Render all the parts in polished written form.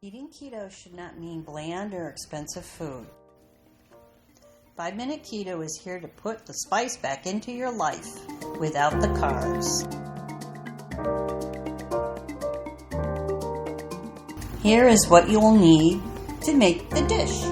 Eating keto should not mean bland or expensive food. 5-Minute Keto is here to put the spice back into your life without the carbs. Here is what you will need to make the dish.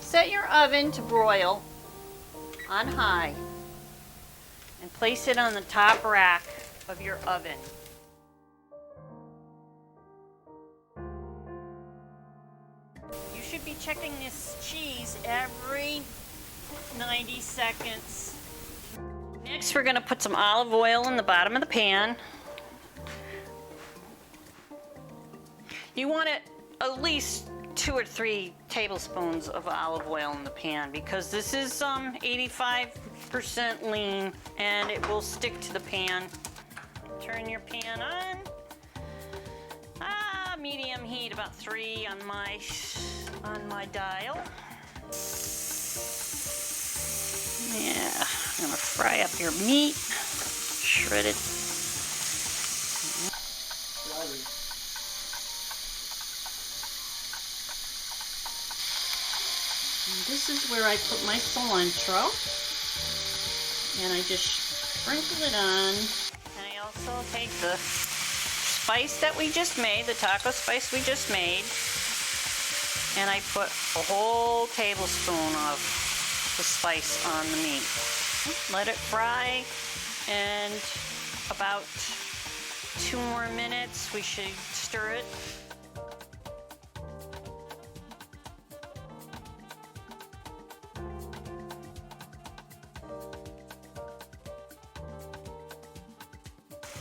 Set your oven to broil on high and place it on the top rack of your oven. You should be checking this cheese every 90 seconds. Next, we're going to put some olive oil in the bottom of the pan. You want it at least 2 or 3 tablespoons of olive oil in the pan because this is 85% lean and it will stick to the pan. Turn your pan on. Medium heat, about 3 on my dial. Yeah, I'm gonna fry up your meat, shredded. This is where I put my cilantro, and I just sprinkle it on. And I also take the spice that we just made, the taco spice we just made, and I put a whole tablespoon of the spice on the meat. Let it fry, and about 2 more minutes we should stir it.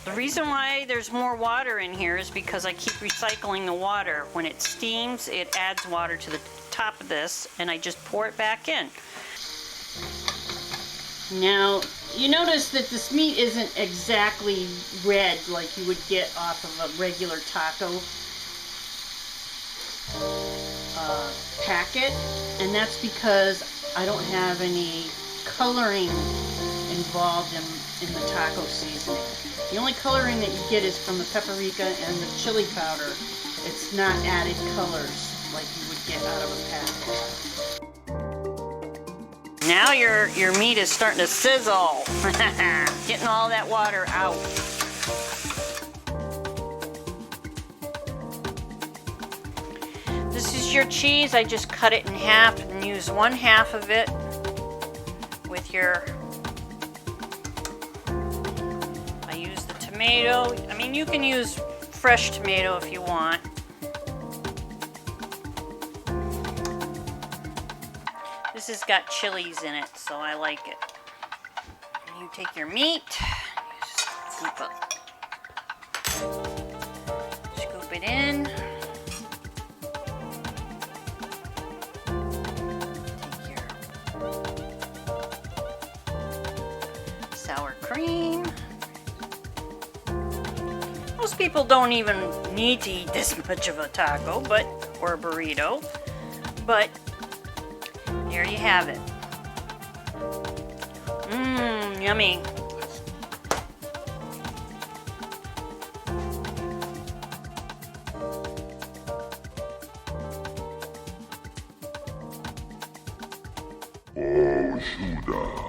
The reason why there's more water in here is because I keep recycling the water. When it steams, it adds water to the top of this, and I just pour it back in. Now, you notice that this meat isn't exactly red like you would get off of a regular taco packet, and that's because I don't have any coloring involved in the taco seasoning. The only coloring that you get is from the paprika and the chili powder. It's not added colors like you would get out of a packet. Now your meat is starting to sizzle. Getting all that water out. This is your cheese. I just cut it in half and use 1/2 of it with your tomato. I mean, you can use fresh tomato if you want. This has got chilies in it, so I like it. And you take your meat, scoop it in. Take your sour cream. Most people don't even need to eat this much of a taco, or a burrito, but there you have it. Mmm, yummy. Oh, Suda.